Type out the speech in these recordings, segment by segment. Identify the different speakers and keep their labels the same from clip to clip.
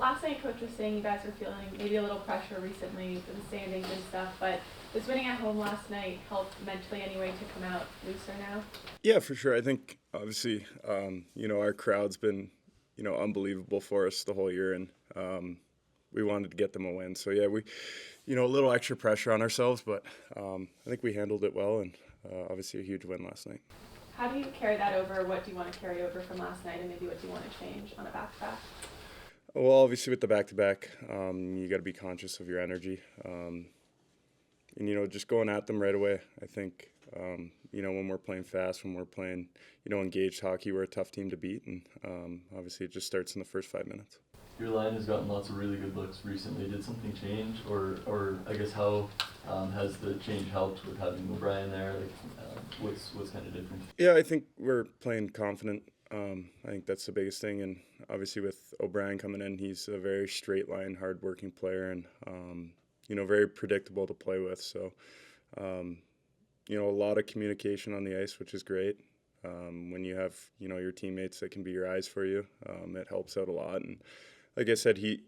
Speaker 1: Last night, Coach was saying you guys were feeling maybe a little pressure recently with the standings and stuff, but does winning at home last night help mentally anyway to come out looser now?
Speaker 2: Yeah, for sure. I think obviously, our crowd's been, unbelievable for us the whole year, and we wanted to get them a win. So yeah, we, a little extra pressure on ourselves, but I think we handled it well, and obviously a huge win last night.
Speaker 1: How do you carry that over? What do you want to carry over from last night, and maybe what do you want to change on a back-to-back?
Speaker 2: Well, obviously with the back-to-back, you got to be conscious of your energy, and just going at them right away. I think when we're playing fast, when we're playing engaged hockey, we're a tough team to beat, and obviously it just starts in the first 5 minutes.
Speaker 3: Your line has gotten lots of really good looks recently. Did something change, or I guess how has the change helped with having O'Brien there? What's kind of different?
Speaker 2: Yeah, I think we're playing confident. I think that's the biggest thing, and obviously with O'Brien coming in, he's a very straight line, hard-working player, and very predictable to play with. So, a lot of communication on the ice, which is great. When you have your teammates that can be your eyes for you, it helps out a lot. And like I said, he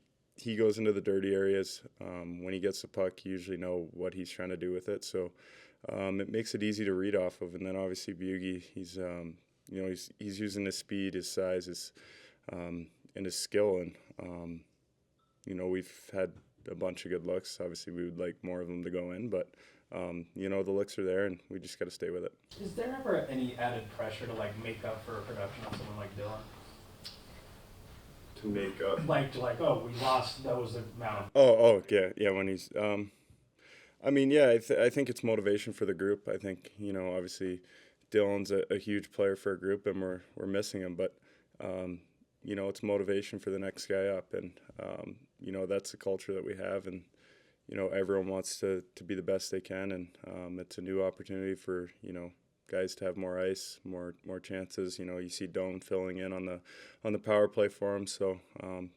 Speaker 2: goes into the dirty areas. When he gets the puck, you usually know what he's trying to do with it. So it makes it easy to read off of. And then obviously Bugey, he's using his speed, his size, and his skill. And we've had a bunch of good looks. Obviously, we would like more of them to go in, but the looks are there, and we just got to stay with it.
Speaker 4: Is there ever any added pressure to make up for a production of someone like Dylan?
Speaker 2: To make up,
Speaker 4: we lost those amount.
Speaker 2: Yeah. When he's, I think it's motivation for the group. I think obviously Dylan's a huge player for a group, and we're missing him, but it's motivation for the next guy up, and that's the culture that we have, and everyone wants to be the best they can, and it's a new opportunity for guys to have more ice, more chances. You see Doan filling in on the power play for him. So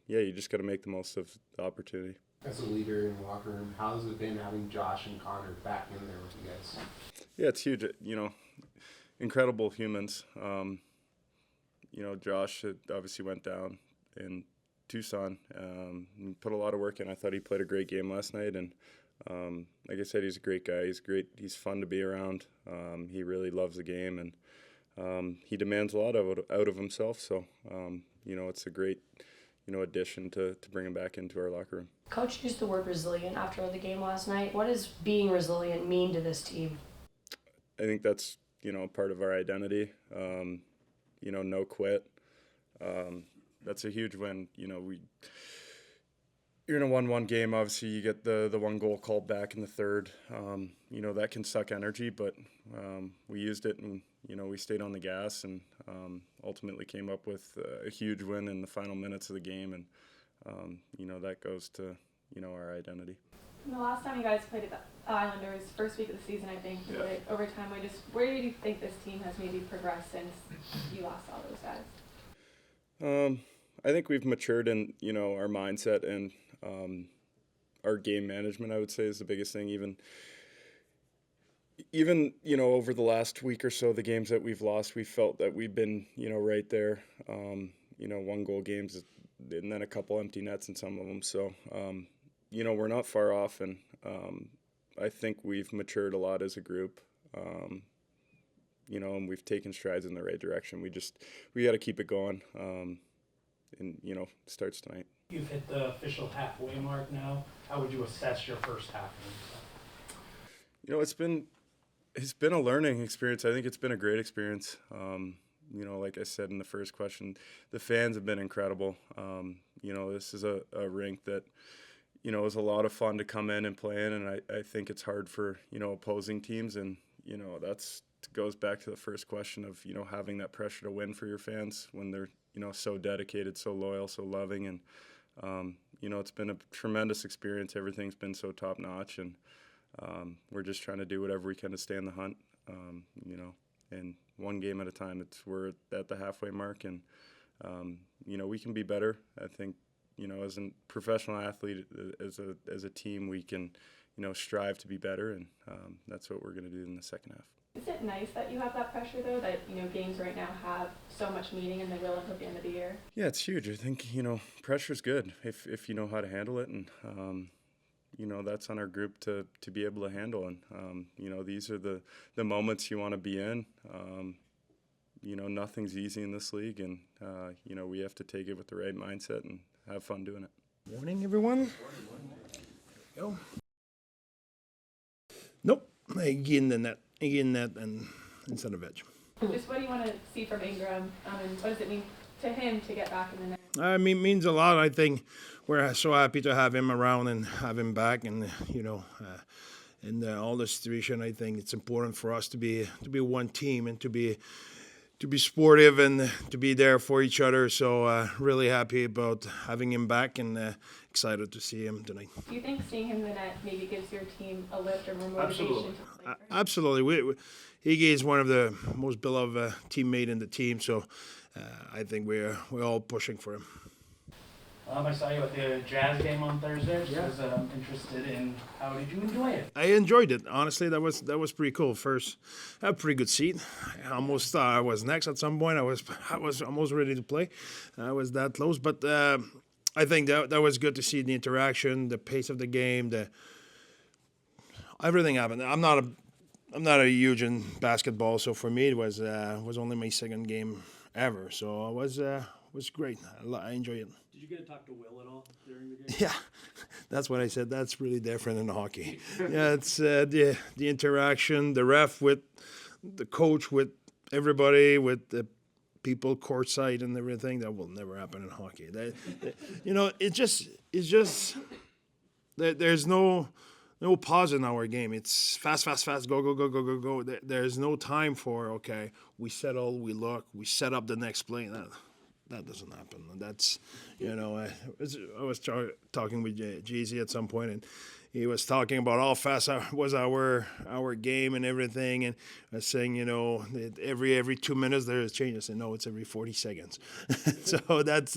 Speaker 2: you just got to make the most of the opportunity.
Speaker 5: As a leader in the locker room, how has it been having Josh and Connor back in there with you guys?
Speaker 2: Yeah, it's huge. Incredible humans. Josh obviously went down in Tucson. He put a lot of work in. I thought he played a great game last night, and like I said, he's a great guy. He's great. He's fun to be around. He really loves the game, and he demands a lot out of himself. So, it's a great, addition to bring him back into our locker room.
Speaker 6: Coach used the word resilient after the game last night. What does being resilient mean to this team?
Speaker 2: I think that's, part of our identity. No quit. That's a huge win. You're in a 1-1 game. Obviously, you get the one goal called back in the third. That can suck energy, but we used it, and we stayed on the gas, and ultimately came up with a huge win in the final minutes of the game, and that goes to our identity.
Speaker 1: And the last time you guys played at the Islanders, first week of the season, I think, overtime. Where do you think this team has maybe progressed since you lost all those guys?
Speaker 2: I think we've matured in our mindset, and our game management, I would say, is the biggest thing. Even over the last week or so, the games that we've lost, we felt that we've been right there. 1-goal games, and then a couple empty nets in some of them. So we're not far off, and I think we've matured a lot as a group. And we've taken strides in the right direction. We got to keep it going. And starts tonight.
Speaker 4: You've hit the official halfway mark now. How would you assess your first half?
Speaker 2: It's been a learning experience. I think it's been a great experience. Like I said in the first question, the fans have been incredible. This is a rink that is a lot of fun to come in and play in, and I think it's hard for opposing teams, and that's goes back to the first question of having that pressure to win for your fans when they're so dedicated, so loyal, so loving, and it's been a tremendous experience. Everything's been so top notch, and we're just trying to do whatever we can to stay in the hunt. And one game at a time. We're at the halfway mark, and we can be better. I think as a professional athlete, as a team, we can strive to be better, and that's what we're going to do in the second half.
Speaker 1: Is it nice that you have that pressure though, that, games right now have so much meaning and they will until the end of the year?
Speaker 2: Yeah, it's huge. I think, pressure's good if you know how to handle it, and that's on our group to be able to handle. And these are the moments you want to be in. Nothing's easy in this league, and we have to take it with the right mindset and have fun doing it.
Speaker 7: Morning, everyone. There we go. Nope, I get in the net. And instead of edge.
Speaker 1: Just what do you want to see from Ingram, and what does it mean to him to get back in the net?
Speaker 7: I mean, it means a lot. I think we're so happy to have him around and have him back, and in all the situation, I think it's important for us to be one team and to be sportive and to be there for each other. So really happy about having him back and excited to see him tonight.
Speaker 1: Do you think seeing him in the net maybe gives your team a lift or more motivation to play for him?
Speaker 7: Absolutely. He is one of the most beloved teammate in the team, so I think we're all pushing for him.
Speaker 4: I saw you at the Jazz game on Thursday. So I was interested in how did you enjoy it?
Speaker 7: I enjoyed it. Honestly, that was pretty cool. First, I had a pretty good seat. I almost thought I was next at some point. I was almost ready to play. I was that close, but I think that was good to see the interaction, the pace of the game, everything happened. I'm not a huge in basketball, so for me it was only my second game ever. So it was great. I enjoyed it.
Speaker 8: Did you get to talk to Will at all during the game?
Speaker 7: Yeah, that's what I said. That's really different in hockey. Yeah, it's the interaction, the ref with the coach, with everybody, with the people courtside and everything. That will never happen in hockey. It's just there's no pause in our game. It's fast, go. There's no time for, okay, we settle, we look, we set up the next play. That doesn't happen. That's, I was talking with Jeezy at some point, and he was talking about how fast was our game and everything, and I was saying, every 2 minutes there is change. I said, no, it's every 40 seconds. So that's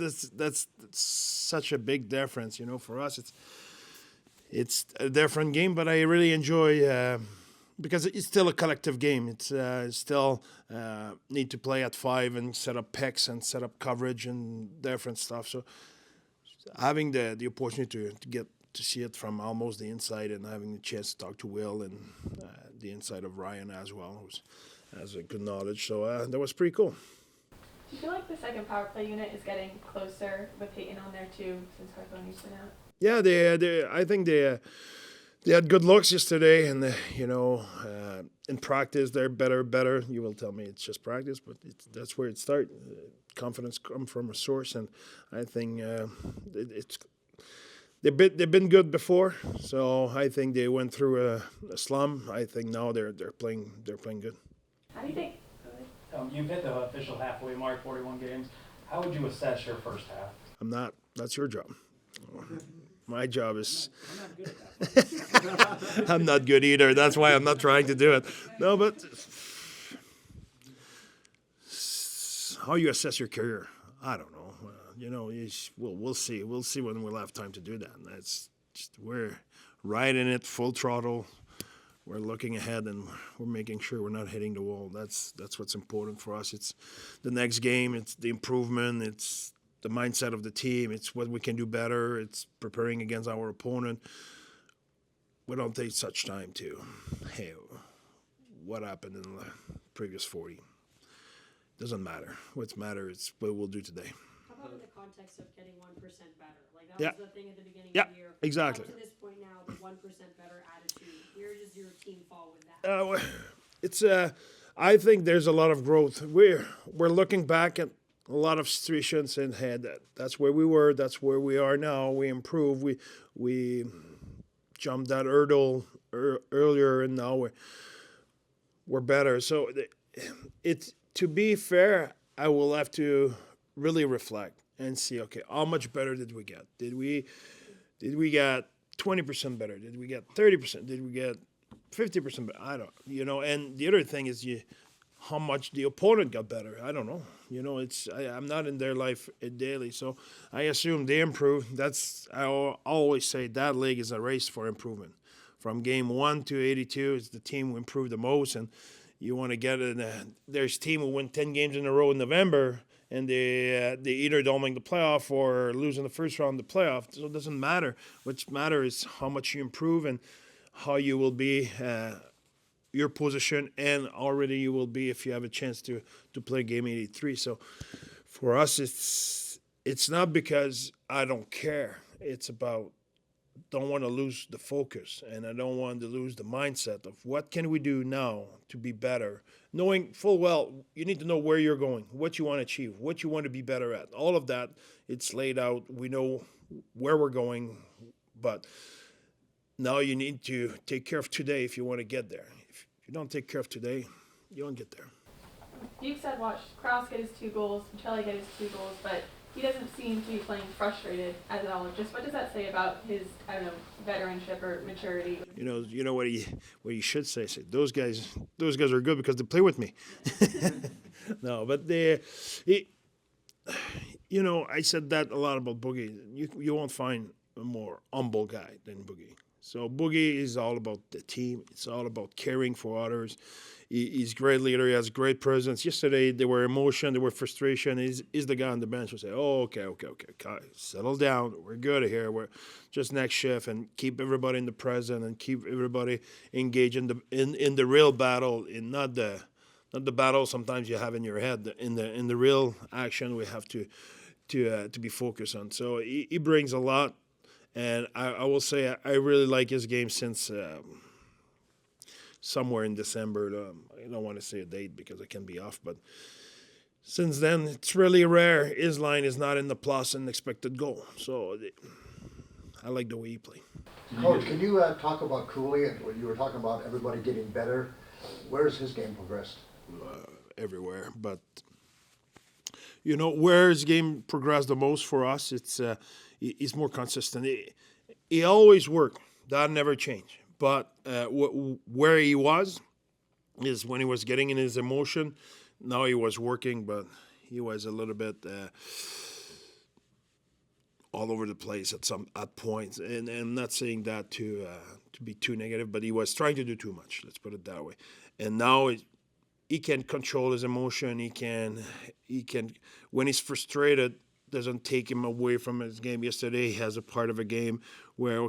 Speaker 7: such a big difference, for us. It's a different game, but I really enjoy because it's still a collective game. It's still need to play at 5 and set up picks and set up coverage and different stuff. So having the opportunity to get to see it from almost the inside and having the chance to talk to Will and the inside of Ryan as well has a good knowledge. So that was pretty cool.
Speaker 1: Do you feel like the second power play unit is getting closer with Peyton on there too, since Carthoni's been out?
Speaker 7: Yeah, I think they had good looks yesterday, and in practice they're better. You will tell me it's just practice, but that's where it starts. Confidence comes from a source, and I think they've been good before. So I think they went through a slump. I think now they're playing good.
Speaker 1: How do you think?
Speaker 4: You've hit the official halfway mark, 41 games. How would you assess your first half?
Speaker 7: I'm not. That's your job. My job is.
Speaker 8: I'm not good at that.
Speaker 7: I'm not good either. That's why I'm not trying to do it. No, but how you assess your career, I don't know. We'll see. We'll see when we'll have time to do that. That's just, we're right in it, full throttle. We're looking ahead and we're making sure we're not hitting the wall. That's what's important for us. It's the next game. It's the improvement. It's the mindset of the team. It's what we can do better. It's preparing against our opponent. We don't take such time to, hey, what happened in the previous 40? Doesn't matter. What's matter is what we'll do today.
Speaker 6: How about in the context of getting 1% better? Like that
Speaker 7: Yeah.
Speaker 6: was the thing at the beginning
Speaker 7: Yeah,
Speaker 6: of the year.
Speaker 7: exactly.
Speaker 6: Up to this point now, the 1% better attitude. Where does your team fall with that?
Speaker 7: It's I think there's a lot of growth. We're looking back at a lot of situations and had that's where we were, that's where we are now. We improved. We jumped that hurdle earlier, and now we're better. So it's to be fair, I will have to really reflect and see, okay, how much better did we get? Did we get 20% better? Did we get 30%? Did we get 50% better? I don't, and the other thing is how much the opponent got better. I don't know. I'm not in their life daily, so I assume they improved. I always say that league is a race for improvement. From game 1 to 82, it's the team who improved the most, and you want to get it. There's a team who win 10 games in a row in November, and they either don't make the playoff or lose in the first round of the playoff. So it doesn't matter. What matters is how much you improve and how you will be, your position, and already you will be if you have a chance to play game 83. So for us, it's not because I don't care. It's about don't want to lose the focus, and I don't want to lose the mindset of what can we do now to be better, knowing full well you need to know where you're going, what you want to achieve, what you want to be better at. All of that, it's laid out. We know where we're going, but now you need to take care of today if you want to get there. If you don't take care of today, you won't get there.
Speaker 1: You said watch Crouse get his 2 goals, Michele get his 2 goals, but he doesn't seem to be playing frustrated as at all. Just what does that say about his, I don't know, veteranship or maturity?
Speaker 7: You know what you should say. Say those guys are good because they play with me. No, but I said that a lot about Boogie. You won't find a more humble guy than Boogie. So Boogie is all about the team. It's all about caring for others. He's a great leader. He has great presence. Yesterday, there were emotion, there were frustration. He's the guy on the bench who say, "Oh, okay, settle down. We're good here. We're just next shift, and keep everybody in the present and keep everybody engaged in the real battle, in not the battle sometimes you have in your head. In the real action, we have to be focused on. So he brings a lot, and I will say I really like his game since. Somewhere in December. I don't want to say a date because I can be off, but since then, it's really rare. His line is not in the plus and expected goal. So I like the way he plays.
Speaker 9: Coach, can you talk about Cooley and when you were talking about everybody getting better? Where's his game progressed?
Speaker 7: Everywhere, but where his game progressed the most for us, he's more consistent. He always worked. That never changed. But where he was is when he was getting in his emotion. Now he was working, but he was a little bit all over the place at points. And I'm not saying that to be too negative, but he was trying to do too much. Let's put it that way. And now he can control his emotion. He can when he's frustrated, doesn't take him away from his game. Yesterday, he has a part of a game where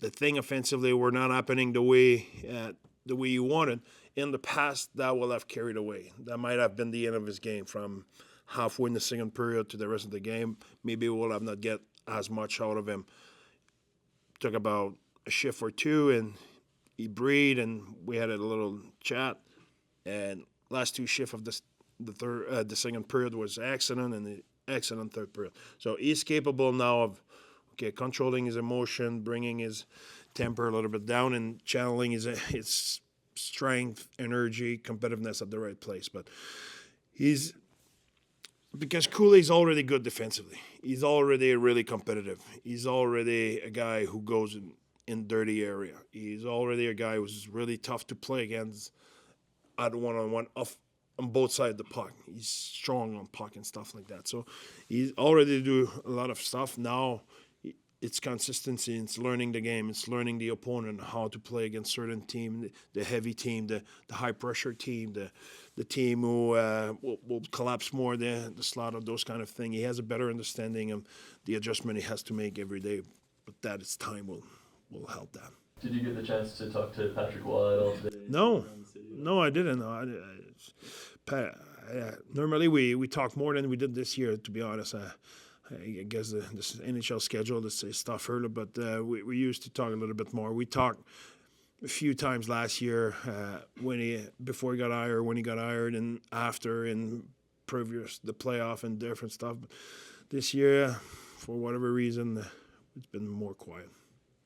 Speaker 7: the thing offensively were not happening the way you wanted. In the past, that will have carried away. That might have been the end of his game from halfway in the second period to the rest of the game. Maybe we'll have not get as much out of him. Took about a shift or two, and he breathed, and we had a little chat. And last 2 shifts of the second period was excellent, and the excellent third period. So he's capable now of controlling his emotion, bringing his temper a little bit down, and channeling his strength, energy, competitiveness at the right place. But because Cooley's already good defensively. He's already really competitive. He's already a guy who goes in dirty area. He's already a guy who's really tough to play against at one-on-one on both sides of the puck. He's strong on puck and stuff like that. So he's already do a lot of stuff now. It's consistency. It's learning the game. It's learning the opponent, how to play against certain team, the heavy team, the high pressure team, the team who will collapse more the slot or those kind of thing. He has a better understanding of the adjustment he has to make every day. But that is time will help that.
Speaker 3: Did you get the chance to talk to Patrick Waugh at all today?
Speaker 7: No, I didn't. Normally we talk more than we did this year. To be honest. I guess the NHL schedule is tough early, but we used to talk a little bit more. We talked a few times last year before he got hired, when he got hired, and after, and previous the playoff and different stuff. But this year, for whatever reason, it's been more quiet.